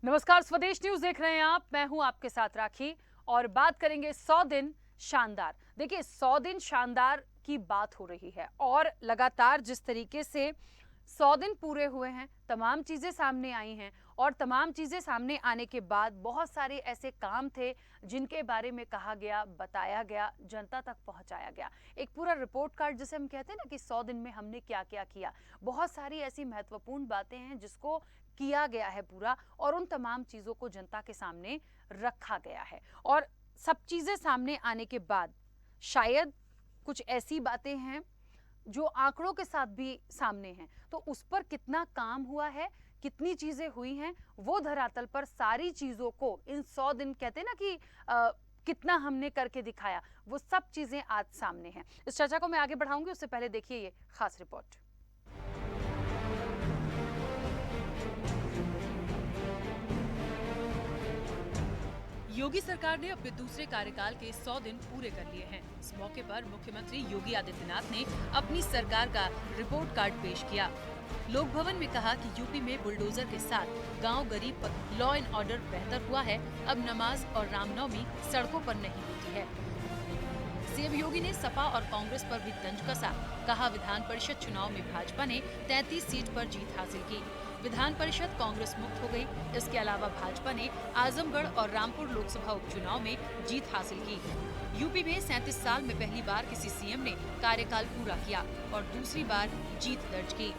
नमस्कार, स्वदेश न्यूज देख रहे हैं आप। मैं हूं आपके साथ राखी और बात करेंगे 100 दिन शानदार। देखिए, 100 दिन शानदार की बात हो रही है और लगातार जिस तरीके से 100 दिन पूरे हुए हैं, तमाम चीजें सामने आई हैं और तमाम चीजें सामने आने के बाद बहुत सारे ऐसे काम थे जिनके बारे में कहा गया, बताया गया, जनता तक पहुंचाया गया। एक पूरा रिपोर्ट कार्ड जिसे हम कहते हैं ना कि 100 दिन में हमने क्या क्या किया। बहुत सारी ऐसी महत्वपूर्ण बातें हैं जिसको किया गया है पूरा और उन तमाम चीजों को जनता के सामने रखा गया है। और सब चीजें सामने आने के बाद शायद कुछ ऐसी बातें हैं जो आंकड़ों के साथ भी सामने हैं, तो उस पर कितना काम हुआ है, कितनी चीजें हुई हैं, वो धरातल पर सारी चीजों को इन 100 दिन कहते हैं ना कि कितना हमने करके दिखाया, वो सब चीजें आज सामने हैं। इस चर्चा को मैं आगे बढ़ाऊंगी, उससे पहले देखिए ये खास रिपोर्ट। योगी सरकार ने अपने दूसरे कार्यकाल के 100 दिन पूरे कर लिए हैं। इस मौके पर मुख्यमंत्री योगी आदित्यनाथ ने अपनी सरकार का रिपोर्ट कार्ड पेश किया। लोक भवन में कहा कि यूपी में बुलडोजर के साथ गांव गरीब पर लॉ एंड ऑर्डर बेहतर हुआ है। अब नमाज और रामनवमी सड़कों पर नहीं होती है। सीएम योगी ने सपा और कांग्रेस पर भी तंज कसा। कहा, विधान परिषद चुनाव में भाजपा ने 33 सीट पर जीत हासिल की। विधान परिषद कांग्रेस मुक्त हो गई। इसके अलावा भाजपा ने आजमगढ़ और रामपुर लोकसभा उपचुनाव में जीत हासिल की। यूपी में 37 साल में पहली बार किसी सीएम ने कार्यकाल पूरा किया और दूसरी बार जीत दर्ज की।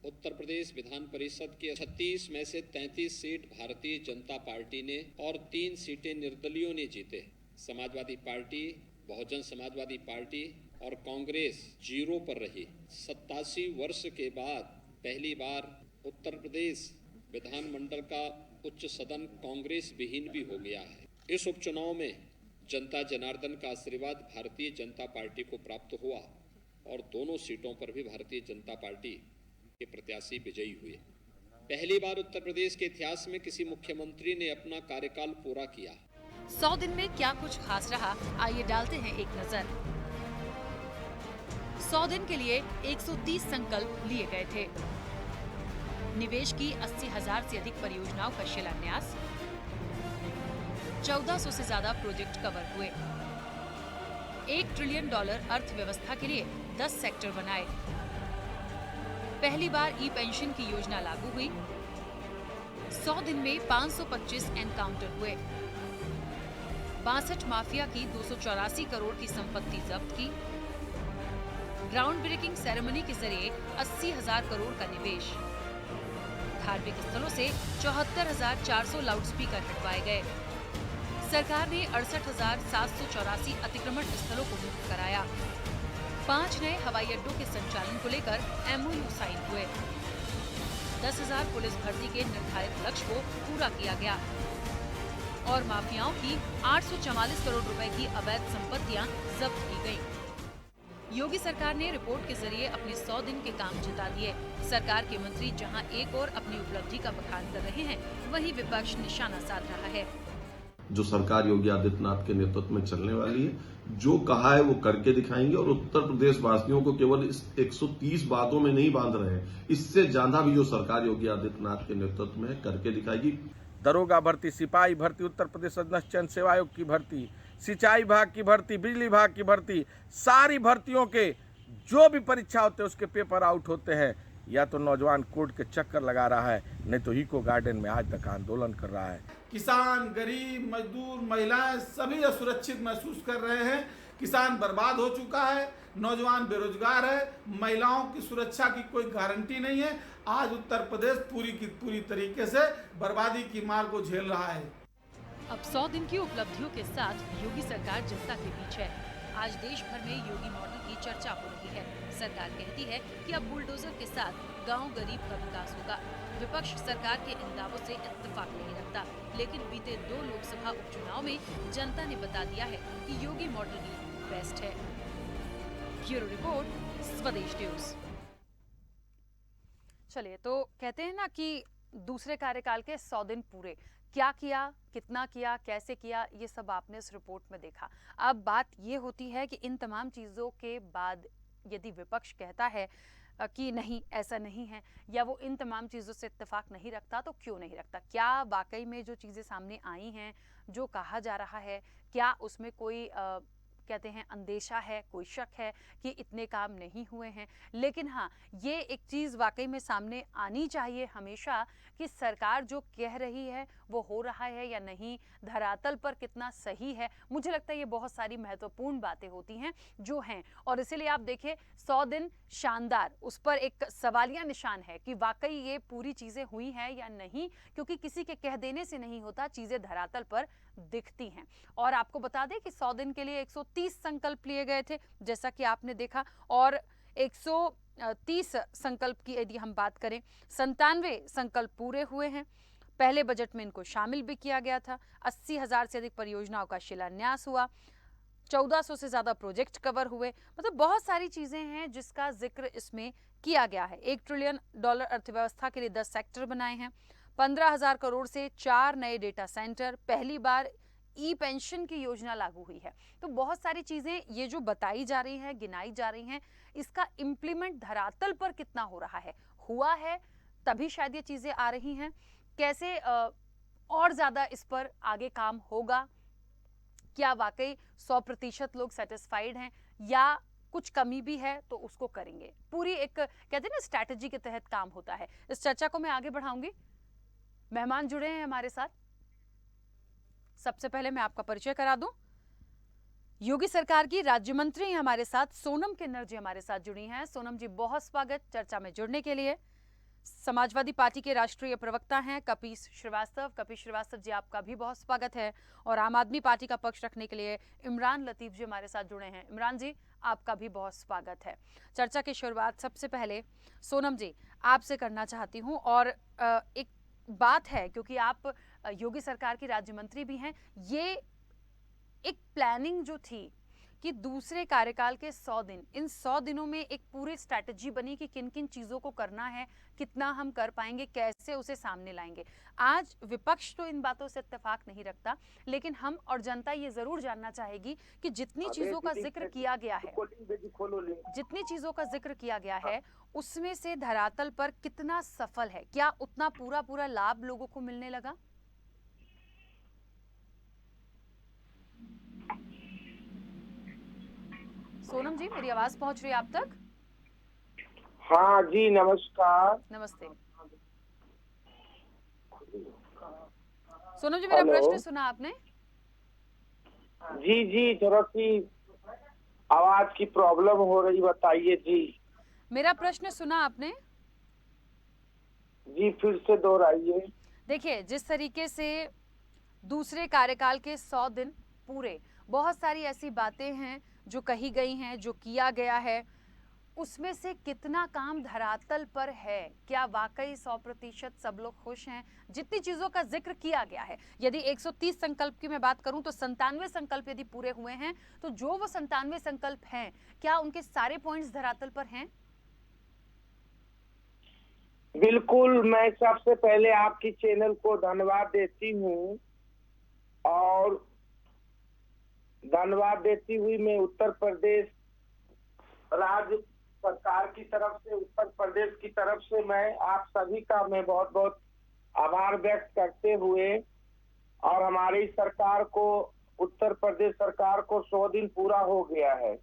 उत्तर प्रदेश विधान परिषद के 36 में से 33 सीट भारतीय जनता पार्टी ने और 3 सीटें निर्दलीयों ने जीते। समाजवादी पार्टी, बहुजन समाजवादी पार्टी और कांग्रेस 0 पर रही। 87 वर्ष के बाद पहली बार उत्तर प्रदेश विधानमंडल का उच्च सदन कांग्रेस विहीन भी हो गया है। इस उपचुनाव में जनता जनार्दन का आशीर्वाद भारतीय जनता पार्टी को प्राप्त हुआ और दोनों सीटों पर भी भारतीय जनता पार्टी के प्रत्याशी विजयी हुए। पहली बार उत्तर प्रदेश के इतिहास में किसी मुख्यमंत्री ने अपना कार्यकाल पूरा किया। 100 दिन में क्या कुछ खास रहा, आइए डालते हैं एक नजर। 100 दिन के लिए 130 संकल्प लिए गए थे। निवेश की 80,000 से अधिक परियोजनाओं का शिलान्यास, 1400 से ज्यादा प्रोजेक्ट कवर हुए। $1 ट्रिलियन अर्थव्यवस्था के लिए 10 सेक्टर बनाए। पहली बार ई पेंशन की योजना लागू हुई। 100 दिन में 525 एनकाउंटर हुए। 62 माफिया की 284 करोड़ की संपत्ति जब्त की। ग्राउंड ब्रेकिंग सेरेमनी के जरिए 80,000 करोड़ का निवेश। धार्मिक स्थलों से 74,400 लाउडस्पीकर हटवाए गए। सरकार ने 68,784 अतिक्रमण स्थलों को मुक्त कराया। 5 नए हवाई अड्डों के संचालन को लेकर MOU साइन हुए। 10,000 पुलिस भर्ती के निर्धारित लक्ष्य को पूरा किया गया और माफियाओं की 844 करोड़ रुपए की अवैध संपत्तियां जब्त की गयी। योगी सरकार ने रिपोर्ट के जरिए अपने 100 दिन के काम जता दिए। सरकार के मंत्री जहां एक और अपनी उपलब्धि का बखान कर रहे हैं, वहीं विपक्ष निशाना साध रहा है। जो सरकार योगी आदित्यनाथ के नेतृत्व में चलने वाली है, जो कहा है वो करके दिखाएंगे और उत्तर प्रदेश वासियों को केवल इस 130 बातों में नहीं बांध रहे हैं, इससे ज्यादा भी जो सरकार योगी आदित्यनाथ के नेतृत्व में करके दिखाएगी। दरोगा भर्ती, सिपाही भर्ती, उत्तर प्रदेश अधीनस्थ चयन सेवा आयोग की भर्ती, सिंचाई विभाग की भर्ती, बिजली विभाग की भर्ती, सारी भर्तियों के जो भी परीक्षा होते हैं उसके पेपर आउट होते हैं। या तो नौजवान कोर्ट के चक्कर लगा रहा है, नहीं तो इको गार्डन में आज तक आंदोलन कर रहा है। किसान, गरीब, मजदूर, महिलाएं सभी असुरक्षित महसूस कर रहे हैं। किसान बर्बाद हो चुका है, नौजवान बेरोजगार है, महिलाओं की सुरक्षा की कोई गारंटी नहीं है। आज उत्तर प्रदेश पूरी की पूरी तरीके से बर्बादी की मार को झेल रहा है। अब 100 दिन की उपलब्धियों के साथ योगी सरकार जनता के बीच है। आज देश भर में योगी मॉडल की चर्चा हो रही है। सरकार कहती है कि अब बुलडोजर के साथ गांव गरीब का विकास होगा। विपक्ष सरकार के इन दावों से इत्तेफाक नहीं रखता, लेकिन बीते 2 लोकसभा उपचुनाव में जनता ने बता दिया है कि योगी मॉडल ही बेस्ट है। ब्यूरो रिपोर्ट, स्वदेश न्यूज। चलिए, तो कहते हैं ना कि दूसरे कार्यकाल के 100 दिन पूरे, क्या किया, कितना किया, कैसे किया, ये सब आपने इस रिपोर्ट में देखा। अब बात ये होती है कि इन तमाम चीजों के बाद यदि विपक्ष कहता है कि नहीं ऐसा नहीं है, या वो इन तमाम चीज़ों से इत्तेफाक नहीं रखता, तो क्यों नहीं रखता? क्या वाकई में जो चीज़ें सामने आई हैं, जो कहा जा रहा है, क्या उसमें कोई कहते हैं अंदेशा है, कोई शक है कि इतने काम नहीं हुए हैं? लेकिन हाँ, ये एक चीज़ वाकई में सामने आनी चाहिए हमेशा कि सरकार जो कह रही है वो हो रहा है या नहीं, धरातल पर कितना सही है। मुझे लगता है ये बहुत सारी महत्वपूर्ण बातें होती हैं जो हैं, और इसीलिए आप देखें 100 दिन शानदार, उस पर एक सवालिया निशान है कि वाकई ये पूरी चीज़ें हुई हैं या नहीं, क्योंकि किसी के कह देने से नहीं होता, चीज़ें धरातल पर दिखती हैं। और आपको बता दें कि 100 दिन के लिए 130 संकल्प लिए गए थे, जैसा कि आपने देखा, और 130 संकल्प की यदि हम बात करें, 97 संकल्प पूरे हुए हैं। पहले बजट में इनको शामिल भी किया गया था। 80,000 से अधिक परियोजनाओं का शिलान्यास हुआ, 1400 से ज़्यादा प्रोजेक्ट कवर हुए। मतलब बहुत सारी चीज़ें हैं जिसका जिक्र इसमें किया गया है। $1 ट्रिलियन अर्थव्यवस्था के लिए 10 सेक्टर बनाए हैं, 15,000 करोड़ से 4 नए डेटा सेंटर, पहली बार ई पेंशन की योजना लागू हुई है। तो बहुत सारी चीज़ें ये जो बताई जा रही हैं, गिनाई जा रही हैं, इसका इम्प्लीमेंट धरातल पर कितना हो रहा है, हुआ है तभी शायद ये चीज़ें आ रही हैं। कैसे और ज़्यादा इस पर आगे काम होगा, क्या वाकई 100% लोग सेटिस्फाइड हैं या कुछ कमी भी है तो उसको करेंगे, पूरी एक कहते हैं ना स्ट्रैटेजी के तहत काम होता है। इस चर्चा को मैं आगे बढ़ाऊंगी। मेहमान जुड़े हैं हमारे साथ। सबसे पहले मैं आपका परिचय करा दूं, योगी सरकार की राज्य मंत्री हमारे साथ सोनम किन्नर जी हमारे साथ जुड़ी हैं। सोनम जी, बहुत स्वागत चर्चा में जुड़ने के लिए। समाजवादी पार्टी के राष्ट्रीय प्रवक्ता हैं कपीस श्रीवास्तव। कपीस श्रीवास्तव जी, आपका भी बहुत स्वागत है। और आम आदमी पार्टी का पक्ष रखने के लिए इमरान लतीफ जी हमारे साथ जुड़े हैं। इमरान जी, आपका भी बहुत स्वागत है। चर्चा की शुरुआत सबसे पहले सोनम जी आपसे करना चाहती हूँ, और एक बात है, क्योंकि आप योगी सरकार की राज्य मंत्री भी हैं, ये एक प्लानिंग जो थी कि दूसरे कार्यकाल के 100 दिन, इन 100 दिनों में एक पूरी स्ट्रैटेजी बनी कि किन किन चीज़ों को करना है, कितना हम कर पाएंगे, कैसे उसे सामने लाएंगे। आज विपक्ष तो इन बातों से इत्तेफाक नहीं रखता, लेकिन हम और जनता ये ज़रूर जानना चाहेगी कि जितनी चीज़ों का जिक्र किया गया है, जितनी चीज़ों का जिक्र किया गया है, उसमें से धरातल पर कितना सफल है, क्या उतना पूरा लाभ लोगों को मिलने लगा? सोनम जी, मेरी आवाज पहुंच रही है आप तक? हाँ जी, नमस्कार। नमस्ते सोनम जी, मेरा प्रश्न सुना आपने? जी, थोड़ा सी आवाज की प्रॉब्लम हो रही, बताइए जी। मेरा प्रश्न सुना आपने? जी, फिर से दोहराइए। देखिए, जिस तरीके से दूसरे कार्यकाल के 100 दिन पूरे, बहुत सारी ऐसी बातें हैं जो कही गई हैं, जो किया गया है, उसमें से कितना काम धरातल पर है? क्या वाकई 100% सब लोग खुश हैं? जितनी चीज़ों का जिक्र किया गया है, यदि 130 संकल्प की मैं बात करूं तो 97 संकल्प यदि पूरे हुए हैं, तो जो वो 97 संकल्प हैं, क्या उनके सारे पॉइंट्स धरातल पर हैं? बिल्कुल, मैं सबसे पहले आपकी चैनल को धन्यवाद देती हूँ, और धन्यवाद देती हुई मैं उत्तर प्रदेश राज्य सरकार की तरफ से, उत्तर प्रदेश की तरफ से मैं आप सभी का मैं बहुत बहुत आभार व्यक्त करते हुए, और हमारी सरकार को, उत्तर प्रदेश सरकार को 100 दिन पूरा हो गया है,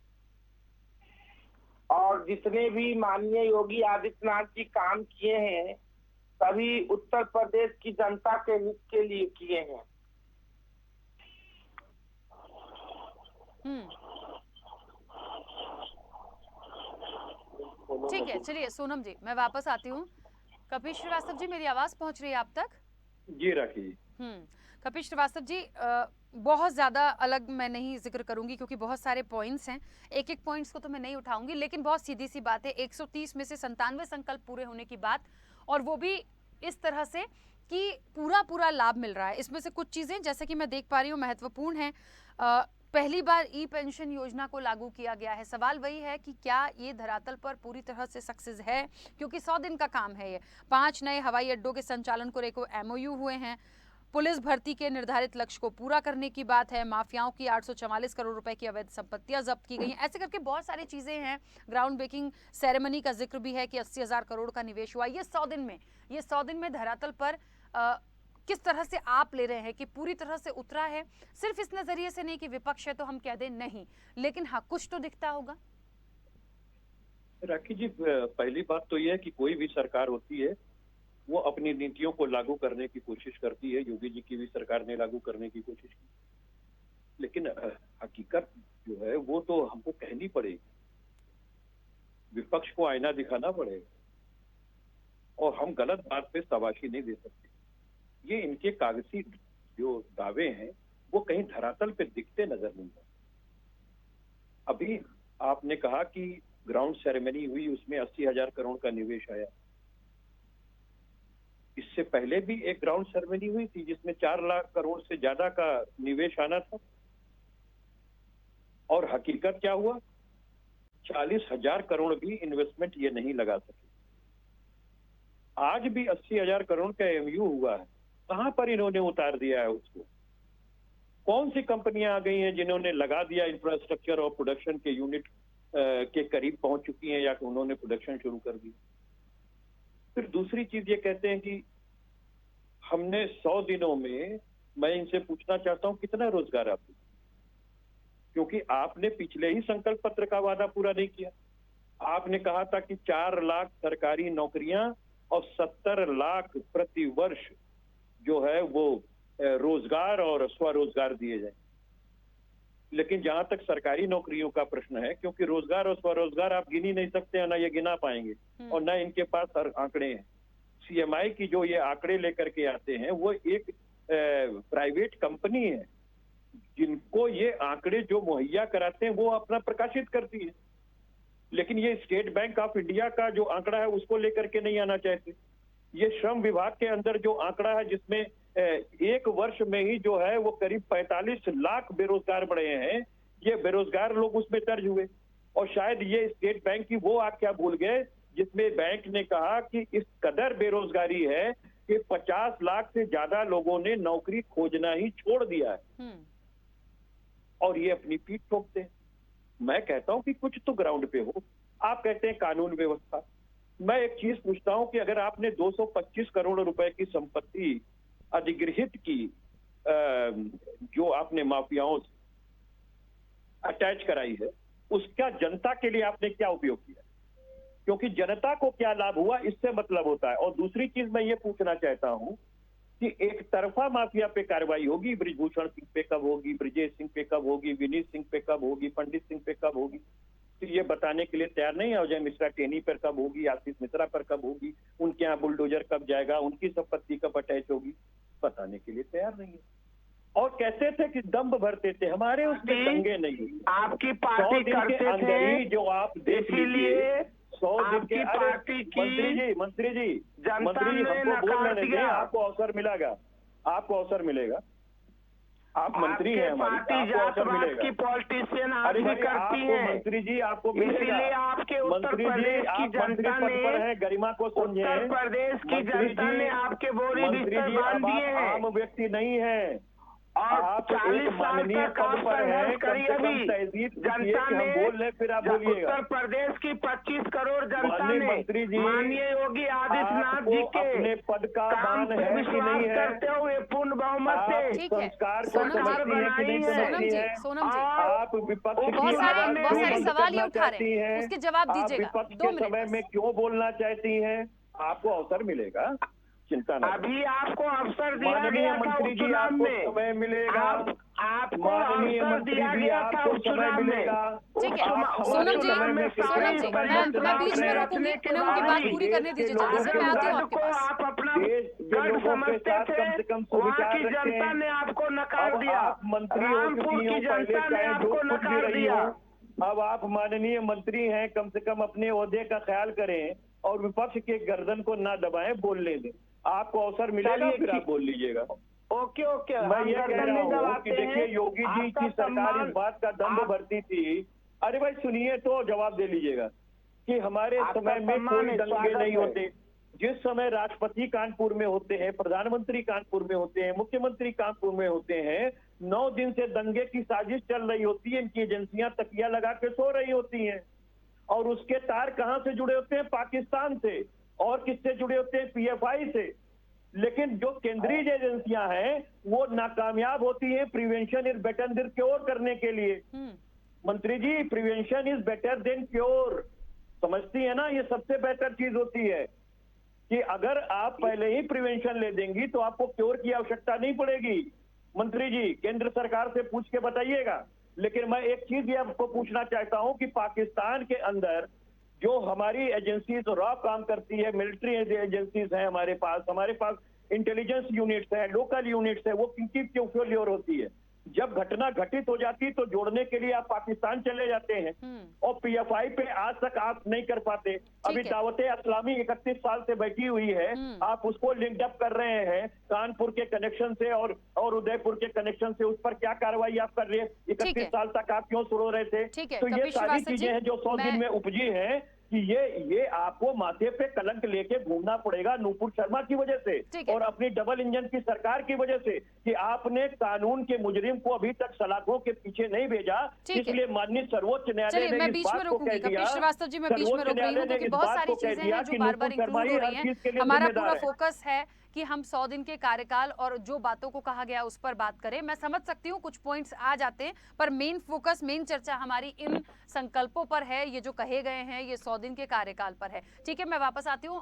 और जितने भी माननीय योगी आदित्यनाथ जी काम किए हैं, सभी उत्तर प्रदेश की जनता के हित के लिए किए हैं। ठीक है, चलिए सोनम जी, मैं वापस आती हूँ। कपीस श्रीवास्तव जी, मेरी आवाज पहुंच रही है आप तक? जी रखिए। कपीस श्रीवास्तव जी, बहुत ज़्यादा अलग मैं नहीं जिक्र करूंगी, क्योंकि बहुत सारे पॉइंट्स हैं, एक एक पॉइंट्स को तो मैं नहीं उठाऊंगी, लेकिन बहुत सीधी सी बात है, 130 में से 97 संकल्प पूरे होने की बात, और वो भी इस तरह से कि पूरा लाभ मिल रहा है। इसमें से कुछ चीज़ें, जैसे कि मैं देख पा रही हूँ, महत्वपूर्ण है। पहली बार ई पेंशन योजना को लागू किया गया है। सवाल वही है कि क्या ये धरातल पर पूरी तरह से सक्सेस है, क्योंकि 100 दिन का काम है ये। 5 नए हवाई अड्डों के संचालन को लेकर MOU हुए हैं, पुलिस भर्ती के निर्धारित लक्ष्य को पूरा करने की बात है, माफियाओं की 844 करोड़ रुपए की अवैध संपत्तियां जब्त की गई हैं। ऐसे करके बहुत सारी चीजें हैं। ग्राउंड ब्रेकिंग सेरेमनी का जिक्र भी है कि 80,000 करोड़ का निवेश हुआ। ये 100 दिन में धरातल पर किस तरह से आप ले रहे हैं कि पूरी तरह से उतरा है? सिर्फ इस नजरिए से नहीं कि विपक्ष है तो हम कह दें नहीं, लेकिन हाँ कुछ तो दिखता होगा। राखी जी, पहली बात तो यह है कि कोई भी सरकार होती है वो अपनी नीतियों को लागू करने की कोशिश करती है। योगी जी की भी सरकार ने लागू करने की कोशिश की, लेकिन हकीकत जो है वो तो हमको कहनी पड़ेगी, विपक्ष को आईना दिखाना पड़ेगा, और हम गलत बात पे शाबाशी नहीं दे सकते। ये इनके कागजी जो दावे हैं वो कहीं धरातल पे दिखते नजर नहीं आते। अभी आपने कहा कि ग्राउंड सेरेमनी हुई, उसमें 80,000 करोड़ का निवेश आया। इससे पहले भी एक ग्राउंड सेरेमनी हुई थी जिसमें 4 लाख करोड़ से ज्यादा का निवेश आना था, और हकीकत क्या हुआ, 40,000 करोड़ भी इन्वेस्टमेंट ये नहीं लगा सके। आज भी 80,000 करोड़ का एमयू हुआ है, कहां पर इन्होंने उतार दिया है उसको? कौन सी कंपनियां आ गई हैं जिन्होंने लगा दिया, इंफ्रास्ट्रक्चर और प्रोडक्शन के यूनिट के करीब पहुंच चुकी हैं या उन्होंने प्रोडक्शन शुरू कर दी? फिर दूसरी चीज ये कहते हैं कि हमने 100 दिनों में, मैं इनसे पूछना चाहता हूं कितना रोजगार आपको, क्योंकि आपने पिछले ही संकल्प पत्र का वादा पूरा नहीं किया। आपने कहा था कि 4 लाख सरकारी नौकरियां और 70 लाख प्रति वर्ष जो है वो रोजगार और स्वरोजगार दिए जाए। लेकिन जहां तक सरकारी नौकरियों का प्रश्न है, क्योंकि रोजगार और स्वरोजगार आप गिन ही नहीं सकते हैं, ना ये गिना पाएंगे और ना इनके पास आंकड़े हैं। सीएमआई की जो ये आंकड़े लेकर के आते हैं वो एक प्राइवेट कंपनी है, जिनको ये आंकड़े जो मुहैया कराते हैं वो अपना प्रकाशित करती है, लेकिन ये स्टेट बैंक ऑफ इंडिया का जो आंकड़ा है उसको लेकर के नहीं आना चाहते। ये श्रम विभाग के अंदर जो आंकड़ा है जिसमें एक वर्ष में ही जो है वो करीब 45 लाख बेरोजगार बढ़े हैं, ये बेरोजगार लोग उसमें दर्ज हुए। और शायद ये स्टेट बैंक की वो आख्या भूल गए जिसमें बैंक ने कहा कि इस कदर बेरोजगारी है कि 50 लाख से ज्यादा लोगों ने नौकरी खोजना ही छोड़ दिया है, और ये अपनी पीठ ठोकते हैं। मैं कहता हूं कि कुछ तो ग्राउंड पे हो। आप कहते हैं कानून व्यवस्था। मैं एक चीज पूछता हूं कि अगर आपने 225 करोड़ रुपए की संपत्ति अधिगृहित की, जो आपने माफियाओं से अटैच कराई है, उसका जनता के लिए आपने क्या उपयोग किया? क्योंकि जनता को क्या लाभ हुआ इससे मतलब होता है। और दूसरी चीज मैं ये पूछना चाहता हूं कि एक तरफा माफिया पे कार्रवाई होगी, बृजभूषण सिंह पे कब होगी, ब्रजेश सिंह पे कब होगी, विनीत सिंह पे कब होगी, पंडित सिंह पे कब होगी, तो ये बताने के लिए तैयार नहीं है। अजय मिश्रा टेनी पर कब होगी, आशीष मिश्रा पर कब होगी, उनके यहाँ बुलडोजर कब जाएगा, उनकी संपत्ति कब अटैच होगी, बताने के लिए तैयार नहीं है। और कहते थे कि दम्भ भरते थे, हमारे उसमें दंगे नहीं। आपकी पार्टी करते थे, जो आप देख लीजिए 100 दिन के मंत्री जी हमको बोल लेने दें, आपको अवसर मिलेगा, आपको अवसर मिलेगा। आप मंत्री हैं हमारी, आपको अवसर मिलेगा। की पॉलिटिशियन आज भी करती है मंत्री जी, आपको इसीलिए आपके उत्तर प्रदेश की जनता ने, गरिमा को समझे, उत्तर प्रदेश की जनता ने आपके बोरी बिस्तर बांध दिए हैं। आम व्यक्ति नहीं है, और 40 साल तक आप संघर्ष करिए। अभी जनता ने, बोल रहे फिर आप बोलिएगा। उत्तर प्रदेश की 25 करोड़ जनता ने मंत्री जी, माननीय योगी आदित्यनाथ जी के अपने पद का काम दान पे है कि विश्वास नहीं है? करते हुए पूर्ण बहुमत से ठीक है। संस्कार को सोनम जी, समझती है कि नहीं समझती है? सोनम जी, आप विपक्ष की बहुत सारे आवाज सवाल ये करना उठा रहे चाहती हैं, हैं, उसके जवाब आप दीजिएगा। विपक्ष 2 के मिनट समय बस। में क्यों बोलना चाहती हैं? आपको अवसर मिलेगा, चिंता न अभी आपको अवसर दिया माननीय गया था मंत्री जी, उपचुनाव आपको में, समय मिलेगा। आपको माननीय अवसर मंत्री दिया जी, गया था आपको समय उपचुनाव में। मिलेगा। ठीक है, सोनम जी, मैं बीच में रोकूंगी, उन्हें उनकी बात पूरी करने दीजिए जल्दी से, मैं आती हूँ आपके पास। आप अपना गढ़ समझते थे, वहाँ की जनता ने आपको नकार दिया, रामपुर की जनता ने आपको नकार दिया। अब आप माननीय मंत्री हैं, कम से कम अपने ओहदे का ख्याल करें और विपक्ष के गर्दन को ना दबाएं, बोलने दें। आपको अवसर मिलेगा, फिर आप बोल लीजिएगा। ओके ओके, मैं ये कह रहा हूँ कि देखिए, योगी जी की सरकार इस बात का दम्भ भरती थी। अरे भाई सुनिए तो जवाब दे लीजिएगा कि हमारे समय में कोई दंगे नहीं होते, जिस समय राष्ट्रपति कानपुर में होते हैं, प्रधानमंत्री कानपुर में होते हैं, मुख्यमंत्री कानपुर में होते हैं, 9 दिन से दंगे की साजिश चल रही होती है, इनकी एजेंसियां तकिया लगा के सो रही होती हैं और उसके तार कहां से जुड़े होते हैं? पाकिस्तान से। और किससे जुड़े होते हैं? पीएफआई से। लेकिन जो केंद्रीय एजेंसियां हैं वो नाकामयाब होती हैं prevention is better than cure करने के लिए। मंत्री जी, prevention is better than cure, समझती है ना? ये सबसे बेहतर चीज होती है कि अगर आप पहले ही प्रिवेंशन ले देंगी तो आपको क्योर की आवश्यकता नहीं पड़ेगी। मंत्री जी, केंद्र सरकार से पूछ के बताइएगा। लेकिन मैं एक चीज ये आपको पूछना चाहता हूं कि पाकिस्तान के अंदर जो हमारी एजेंसीज रॉ काम करती है, मिलिट्री एजेंसीज हैं हमारे पास इंटेलिजेंस यूनिट्स है, लोकल यूनिट्स है, वो किनकी क्यों फेल्योर होती है? जब घटना घटित हो जाती तो जोड़ने के लिए आप पाकिस्तान चले जाते हैं और पीएफआई पे आज तक आप नहीं कर पाते। अभी दावते इस्लामी 31 साल से बैठी हुई है, आप उसको लिंक अप कर रहे हैं कानपुर के कनेक्शन से और उदयपुर के कनेक्शन से, उस पर क्या कार्रवाई आप कर रहे हैं? 31 साल तक आप क्यों सुनो रहे थे? तो ये सारी चीजें हैं जो 100 दिन में उपजी हैं कि ये आपको माथे पे कलंक लेके घूमना पड़ेगा नूपुर शर्मा की वजह से और अपनी डबल इंजन की सरकार की वजह से कि आपने कानून के मुजरिम को अभी तक सलाखों के पीछे नहीं भेजा। इसलिए माननीय सर्वोच्च न्यायालय ने इस बात को कह दिया, श्रीवास्तव जी, मैं बीच में रोक रही हूँ क्योंकि बहुत सारी चीजें हैं जो बार-बार इंक्लूड हो रही हैं। हमारा पूरा फोकस है कि हम 100 दिन के कार्यकाल और जो बातों को कहा गया उस पर बात करें। मैं समझ सकती हूँ कुछ पॉइंट्स आ जाते हैं, पर मेन फोकस, मेन चर्चा हमारी इन संकल्पों पर है, ये जो कहे गए हैं, ये 100 दिन के कार्यकाल पर है। ठीक है, मैं वापस आती हूँ।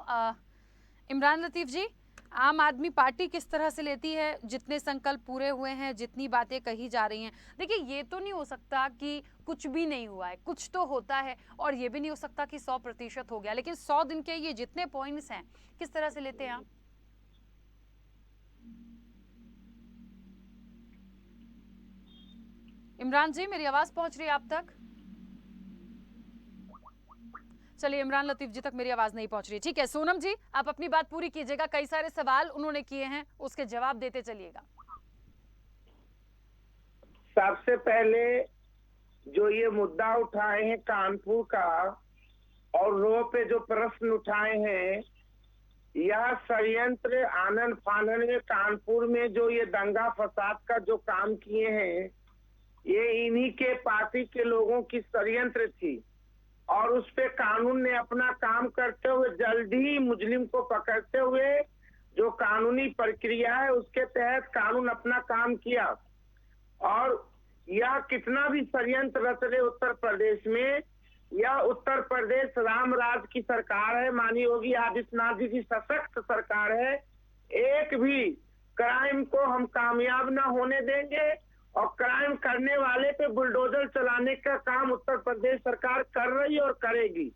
इमरान लतीफ जी, आम आदमी पार्टी किस तरह से लेती है जितने संकल्प पूरे हुए हैं, जितनी बातें कही जा रही हैं? देखिए, ये तो नहीं हो सकता कि कुछ भी नहीं हुआ है, कुछ तो होता है, और ये भी नहीं हो सकता कि 100% हो गया। लेकिन 100 दिन के ये जितने पॉइंट्स हैं, किस तरह से लेते हैं आप? इमरान जी, मेरी आवाज पहुंच रही है आप तक? चलिए, इमरान लतीफ जी तक मेरी आवाज नहीं पहुंच रही। ठीक है, सोनम जी, आप अपनी बात पूरी कीजिएगा। कई सारे सवाल उन्होंने किए हैं, उसके जवाब देते चलिएगा। सबसे पहले जो ये मुद्दा उठाए हैं कानपुर का और रो पे जो प्रश्न उठाए हैं, यह षड्यंत्र आनन फानन में कानपुर में जो ये दंगा फसाद का जो काम किए हैं, ये इन्हीं के पार्टी के लोगों की षड्यंत्र थी और उस पे कानून ने अपना काम करते हुए जल्द ही मुजरिम को पकड़ते हुए जो कानूनी प्रक्रिया है उसके तहत कानून अपना काम किया। और यह कितना भी षड्यंत्र रच रहे उत्तर प्रदेश में, यह उत्तर प्रदेश राम राज की सरकार है, माननीय योगी आदित्यनाथ जी की सशक्त सरकार है। एक भी क्राइम को हम कामयाब ना होने देंगे और क्राइम करने वाले पे बुलडोजर चलाने का काम उत्तर प्रदेश सरकार कर रही है और करेगी।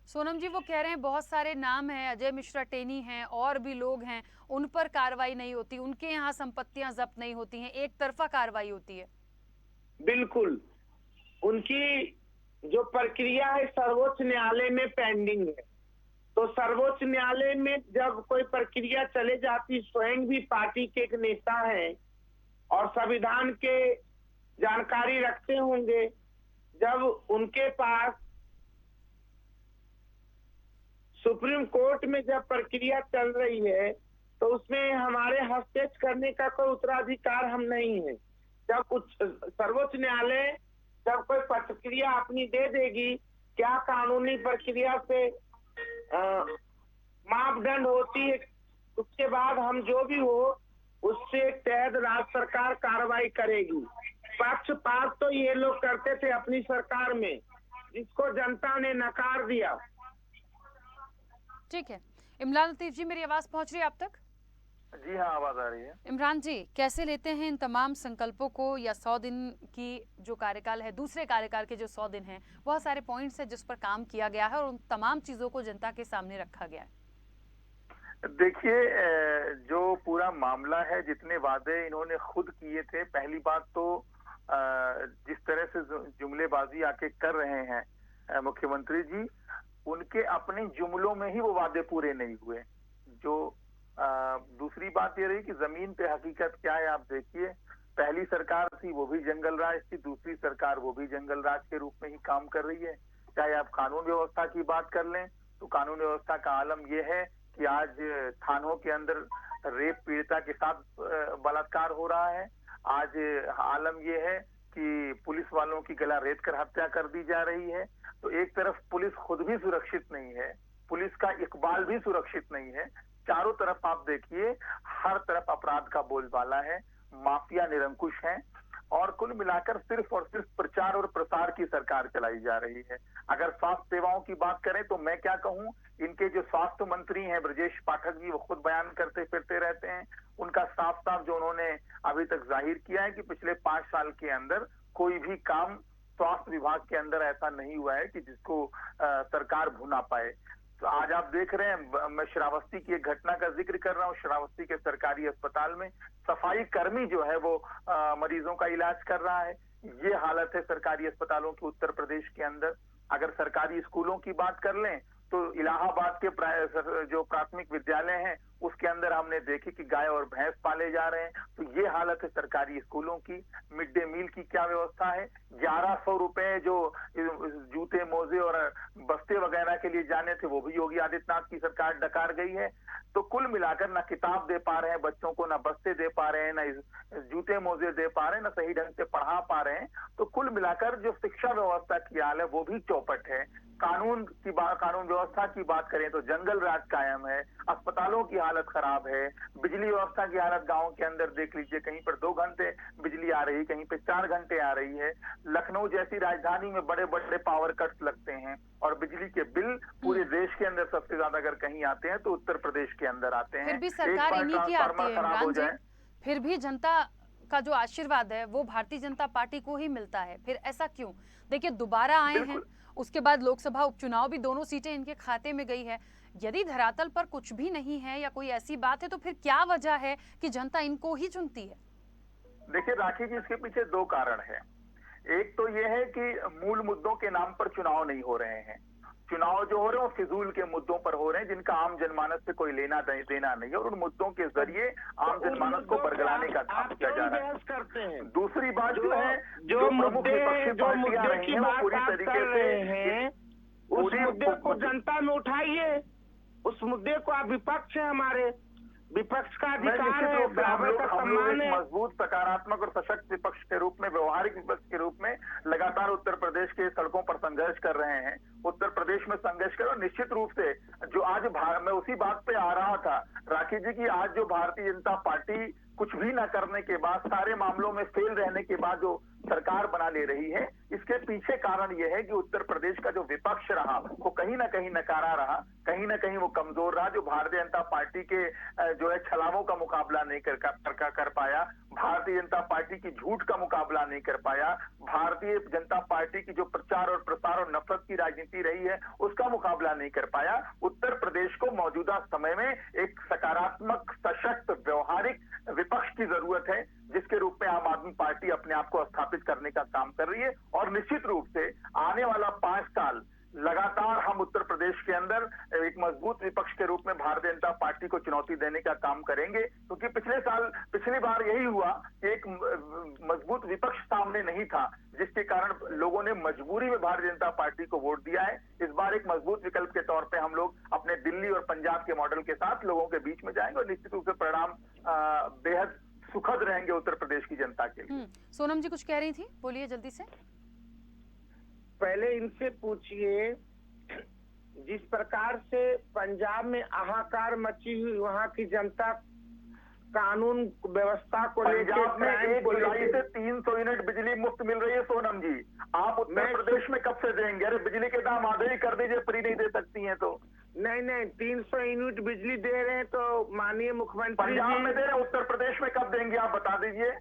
सोनम जी, वो कह रहे हैं बहुत सारे नाम हैं, अजय मिश्रा टेनी हैं, और भी लोग हैं, उन पर कार्रवाई नहीं होती, उनके यहाँ संपत्तियां जब्त नहीं होती हैं, एक तरफा कार्रवाई होती है। बिल्कुल, उनकी जो प्रक्रिया है सर्वोच्च न्यायालय में पेंडिंग है। तो सर्वोच्च न्यायालय में जब कोई प्रक्रिया चले जाती, स्वयं भी पार्टी के एक नेता हैं और संविधान के जानकारी रखते होंगे, जब उनके पास सुप्रीम कोर्ट में जब प्रक्रिया चल रही है तो उसमें हमारे हस्तक्षेप करने का कोई उत्तराधिकार हम नहीं है। जब सर्वोच्च न्यायालय जब कोई प्रक्रिया अपनी दे देगी, क्या कानूनी प्रक्रिया से मापदंड होती है, उसके बाद हम जो भी हो उससे तहत राज्य सरकार कार्रवाई करेगी। पक्षपात तो ये लोग करते थे अपनी सरकार में, जिसको जनता ने नकार दिया। ठीक है, इमरान लतीफ जी, मेरी आवाज पहुंच रही है आप तक? जी हाँ, आवाज आ रही है। इमरान जी, कैसे लेते हैं इन तमाम संकल्पों को, या 100 दिन की जो कार्यकाल है, दूसरे कार्यकाल के जो 100 दिन हैं, बहुत सारे पॉइंट्स हैं जिस पर काम किया गया है और उन तमाम चीजों को जनता के सामने रखा गया है? देखिए, जो पूरा मामला है, जितने वादे इन्होंने खुद किए थे, पहली बात तो जिस तरह से जुमलेबाजी आके कर रहे हैं मुख्यमंत्री जी, उनके अपने जुमलों में ही वो वादे पूरे नहीं हुए। जो दूसरी बात ये रही कि जमीन पे हकीकत क्या है, आप देखिए, पहली सरकार थी वो भी जंगल राज थी, दूसरी सरकार वो भी जंगल राज के रूप में ही काम कर रही है। चाहे आप कानून व्यवस्था की बात कर लें तो कानून व्यवस्था का आलम यह है कि आज थानों के अंदर रेप पीड़िता के साथ बलात्कार हो रहा है। आज आलम यह है कि पुलिस वालों की गला रेत कर हत्या कर दी जा रही है। तो एक तरफ पुलिस खुद भी सुरक्षित नहीं है, पुलिस का इकबाल भी सुरक्षित नहीं है। चारों तरफ आप देखिए, हर तरफ अपराध का बोलबाला है, माफिया निरंकुश है और कुल मिलाकर सिर्फ और सिर्फ प्रचार और प्रसार की सरकार चलाई जा रही है। अगर स्वास्थ्य सेवाओं की बात करें तो मैं क्या कहूं, इनके जो स्वास्थ्य मंत्री हैं ब्रजेश पाठक जी, वो खुद बयान करते फिरते रहते हैं। उनका साफ साफ जो उन्होंने अभी तक जाहिर किया है कि पिछले 5 साल के अंदर कोई भी काम स्वास्थ्य विभाग के अंदर ऐसा नहीं हुआ है कि जिसको सरकार भुना पाए। तो आज आप देख रहे हैं, मैं श्रावस्ती की एक घटना का जिक्र कर रहा हूँ। श्रावस्ती के सरकारी अस्पताल में सफाई कर्मी जो है वो मरीजों का इलाज कर रहा है। ये हालत है सरकारी अस्पतालों की उत्तर प्रदेश के अंदर। अगर सरकारी स्कूलों की बात कर लें तो इलाहाबाद के जो प्राथमिक विद्यालय हैं उसके अंदर हमने देखी कि गाय और भैंस पाले जा रहे हैं। तो ये हालत है सरकारी स्कूलों की। मिड डे मील की क्या व्यवस्था है? 1100 रुपए जो जूते मोजे और बस्ते वगैरह के लिए जाने थे वो भी योगी आदित्यनाथ की सरकार डकार गई है। तो कुल मिलाकर ना किताब दे पा रहे हैं बच्चों को, ना बस्ते दे पा रहे हैं, ना जूते मोजे दे पा रहे हैं, ना सही ढंग से पढ़ा पा रहे हैं। तो कुल मिलाकर जो शिक्षा व्यवस्था की हाल है वो भी चौपट है। कानून व्यवस्था की बात करें तो जंगल राज कायम है, अस्पतालों की हालत खराब है, बिजली व्यवस्था की हालत गांव के अंदर देख लीजिए, कहीं पर 2 घंटे बिजली आ रही, कहीं पे 4 घंटे आ रही है। लखनऊ जैसी राजधानी में बड़े बड़े पावर कट्स लगते हैं और बिजली के बिल पूरे देश के अंदर सबसे ज्यादा अगर कहीं आते हैं तो उत्तर प्रदेश के अंदर आते हैं। फिर भी सरकार इन्हीं की आती है इमरान जी, फिर भी जनता का जो आशीर्वाद है वो भारतीय जनता पार्टी को ही मिलता है। फिर ऐसा क्यों? देखिए दोबारा आए हैं, उसके बाद लोकसभा उपचुनाव भी, दोनों सीटें इनके खाते में गई है। यदि धरातल पर कुछ भी नहीं है या कोई ऐसी बात है तो फिर क्या वजह है कि जनता इनको ही चुनती है? देखिए राखी जी, इसके पीछे 2 कारण है। एक तो ये है कि मूल मुद्दों के नाम पर चुनाव नहीं हो रहे हैं। चुनाव जो हो रहे हैं वो फिजूल के मुद्दों पर हो रहे हैं जिनका आम जनमानस से कोई लेना देना नहीं है और उन मुद्दों के जरिए आम जनमानस को बरगलाने का काम किया जा रहा है। दूसरी बात जो है, जो प्रमुख विपक्षी पार्टियां रही हैं वो पूरी तरीके से उस मुद्दे को जनता में उठाइए, उस मुद्दे को आप विपक्ष है, हमारे विपक्ष का अधिकार है, बराबर का सम्मान है। मजबूत, सकारात्मक और सशक्त विपक्ष के रूप में, व्यवहारिक विपक्ष के रूप में लगातार उत्तर प्रदेश के सड़कों पर संघर्ष कर रहे हैं। उत्तर प्रदेश में संघर्ष कर, और निश्चित रूप से जो आज मैं उसी बात पे आ रहा था राखी जी की, आज जो भारतीय जनता पार्टी कुछ भी न करने के बाद, सारे मामलों में फेल रहने के बाद जो सरकार बना ले रही है, इसके पीछे कारण यह है कि उत्तर प्रदेश का जो विपक्ष रहा वो कहीं ना कहीं नकारा रहा, कहीं ना कहीं वो कमजोर रहा। जो भारतीय जनता पार्टी के जो है छलावों का मुकाबला नहीं कर पाया, भारतीय जनता पार्टी की झूठ का मुकाबला नहीं कर पाया, भारतीय जनता पार्टी की जो प्रचार और प्रसार और नफरत की राजनीति रही है उसका मुकाबला नहीं कर पाया। उत्तर प्रदेश को मौजूदा समय में एक सकारात्मक, सशक्त, व्यवहारिक विपक्ष की जरूरत है, जिसके रूप में आम आदमी पार्टी अपने आप को स्थापित करने का काम कर रही है। और निश्चित रूप से आने वाला 5 साल लगातार हम उत्तर प्रदेश के अंदर एक मजबूत विपक्ष के रूप में भारतीय जनता पार्टी को चुनौती देने का काम करेंगे, क्योंकि पिछली बार यही हुआ कि एक मजबूत विपक्ष सामने नहीं था, जिसके कारण लोगों ने मजबूरी में भारतीय जनता पार्टी को वोट दिया है। इस बार एक मजबूत विकल्प के तौर पे हम लोग अपने दिल्ली और पंजाब के मॉडल के साथ लोगों के बीच में जाएंगे और निश्चित रूप से परिणाम बेहद सुखद रहेंगे उत्तर प्रदेश की जनता के लिए। सोनम जी कुछ कह रही थी, बोलिए जल्दी से। पहले इनसे पूछिए, जिस प्रकार से पंजाब में हाहाकार मची हुई, वहाँ की जनता कानून व्यवस्था को पंजाब में 1 जुलाई से 300 यूनिट बिजली मुफ्त मिल रही है। सोनम जी, आप उत्तर प्रदेश में कब से देंगे? अरे बिजली के दाम आधे ही कर दीजिए, फ्री नहीं दे सकती हैं तो। नहीं, 300 यूनिट बिजली दे रहे हैं तो माननीय मुख्यमंत्री पंजाब में दे रहे हैं, उत्तर प्रदेश में कब देंगे आप बता दीजिए।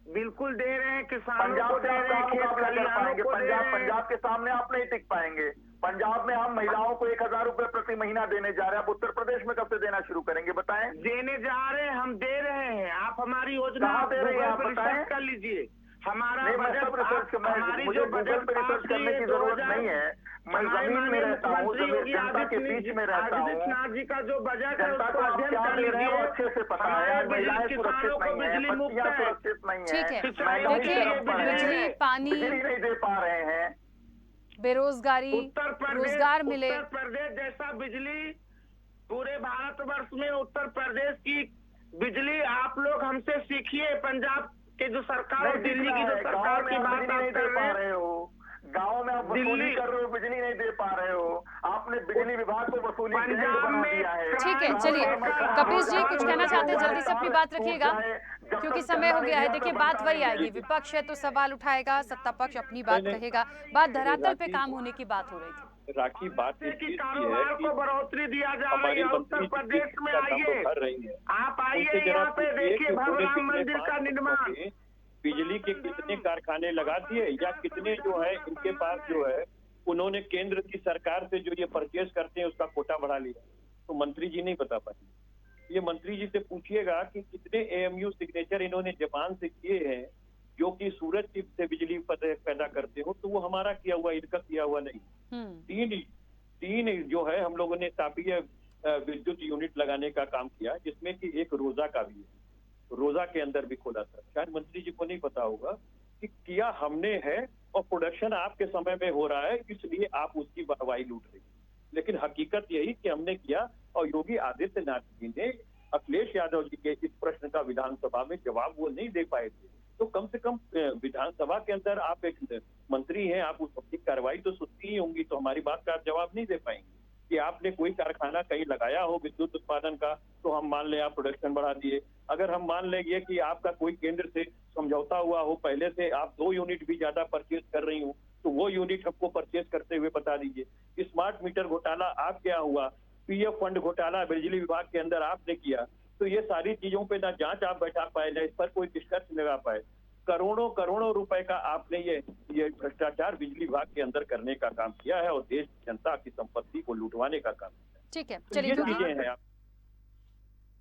बिल्कुल दे रहे हैं, किसानों पंजाब को दे रहे हैं, खेत खलिहानों को दे रहे हैं। पंजाब के सामने आप नहीं टिक पाएंगे। पंजाब में हम महिलाओं को 1000 रुपए प्रति महीना देने जा रहे हैं, आप उत्तर प्रदेश में कब से देना शुरू करेंगे बताएं? देने जा रहे हैं, हम दे रहे हैं। आप हमारी योजना दे रहे हैं आप बताएं, कर लीजिए। हमारा बजट, मुझे गूगल पे रिसर्च करने की जरूरत नहीं है। मैं जमीन में रहता हूँ, जनता के बीच में रहता हूँ। आदित्यनाथ जी का जो बजट है जनता को आप क्या दे रहे हैं अच्छे से पता है। महिलाएं सुरक्षित नहीं है, बच्चियां सुरक्षित नहीं है, ठीक है, देखिए बिजली, पानी नहीं दे पा रहे हैं। बेरोजगारी, रोजगार मिले। उत्तर प्रदेश जैसा बिजली पूरे भारतवर्ष में उत्तर प्रदेश की बिजली आप लोग हमसे सीखिए। पंजाब के जो सरकार और दिल्ली की जो सरकार की बात आप कर रहे हो, गाँव में आप वसूली कर रहे हो, बिजली नहीं दे पा रहे हो। आपने बिजली विभाग को वसूली पंजाब में ठीक है, चलिए कपिश जी कुछ कहना चाहते हैं, जल्दी से अपनी बात रखिएगा क्योंकि समय हो गया है। देखिए बात वही आएगी, विपक्ष है तो सवाल उठाएगा, सत्ता पक्ष अपनी बात कहेगा, बात धरातल पे काम होने की बात हो रही थी। राखी बात इस चीज की कारोबार को बढ़ोतरी दिया जा रही है। उत्तर प्रदेश में आइए, आप आइए यहाँ पे देखिए भव्य राम मंदिर का निर्माण। बिजली के कितने कारखाने लगा दिए या कितने जो है इनके पास जो है उन्होंने केंद्र की सरकार से जो ये परचेज करते हैं उसका कोटा बढ़ा लिया, तो मंत्री जी नहीं बता पाए। ये मंत्री जी से पूछिएगा कि कितने एएमयू सिग्नेचर इन्होंने जापान से किए हैं जो कि सूरज से बिजली पैदा करते हो, तो वो हमारा किया हुआ, इनका किया हुआ नहीं। तीन जो है हम लोगों ने तापीय विद्युत यूनिट लगाने का काम किया, जिसमें कि एक रोजा का भी है, रोजा के अंदर भी खोला था। शायद मंत्री जी को नहीं पता होगा कि किया हमने है और प्रोडक्शन आपके समय में हो रहा है, इसलिए आप उसकी वाहवाही लूट रही है। लेकिन हकीकत यही कि हमने किया और योगी आदित्यनाथ जी ने अखिलेश यादव जी के इस प्रश्न का विधानसभा में जवाब वो नहीं दे पाए थे। तो कम से कम विधानसभा के अंदर आप एक मंत्री हैं, आप उस की कार्रवाई तो सुनती ही होंगी, तो हमारी बात का आप जवाब नहीं दे पाएंगे कि आपने कोई कारखाना कहीं लगाया हो विद्युत उत्पादन का, तो हम मान लें आप प्रोडक्शन बढ़ा दिए। अगर हम मान लेंगे कि आपका कोई केंद्र से समझौता हुआ हो, पहले से आप 2 यूनिट भी ज्यादा परचेज कर रही हो, तो वो यूनिट हमको परचेज करते हुए बता दीजिए। स्मार्ट मीटर घोटाला आप क्या हुआ, पीएफ फंड घोटाला बिजली विभाग के अंदर आपने किया, तो ये सारी चीजों पे ना जांच आप बैठा पाए, ना इस पर कोई निष्कर्ष लगा पाए। करोड़ों करोड़ों रुपए का आपने ये भ्रष्टाचार बिजली विभाग के अंदर करने का काम किया है और देश की जनता की संपत्ति को लूटवाने का काम किया है। ठीक है, तो चलिए ये चीजें हैं।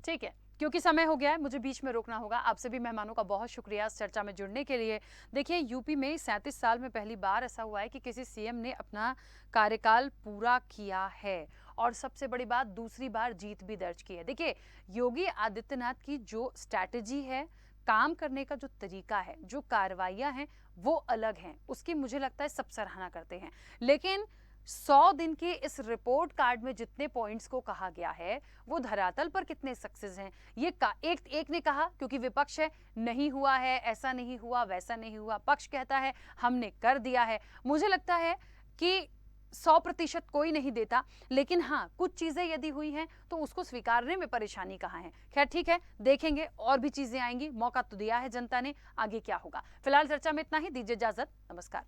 ठीक है, क्योंकि समय हो गया है, मुझे बीच में रोकना होगा। आप सभी मेहमानों का बहुत शुक्रिया इस चर्चा में जुड़ने के लिए। देखिए यूपी में 37 साल में पहली बार ऐसा हुआ है कि किसी सीएम ने अपना कार्यकाल पूरा किया है और सबसे बड़ी बात दूसरी बार जीत भी दर्ज की है। देखिए योगी आदित्यनाथ की जो स्ट्रैटेजी है, काम करने का जो तरीका है, जो कार्रवाइयां हैं वो अलग हैं, उसकी मुझे लगता है सब सराहना करते हैं। लेकिन 100 दिन के इस रिपोर्ट कार्ड में जितने पॉइंट्स को कहा गया है वो धरातल पर कितने सक्सेस हैं, ये एक ने कहा क्योंकि विपक्ष है नहीं हुआ है, ऐसा नहीं हुआ, वैसा नहीं हुआ, पक्ष कहता है हमने कर दिया है। मुझे लगता है कि 100% कोई नहीं देता, लेकिन हाँ कुछ चीजें यदि हुई हैं तो उसको स्वीकारने में परेशानी कहाँ है। खैर ठीक है, देखेंगे और भी चीजें आएंगी, मौका तो दिया है जनता ने, आगे क्या होगा। फिलहाल चर्चा में इतना ही, दीजिए इजाजत, नमस्कार।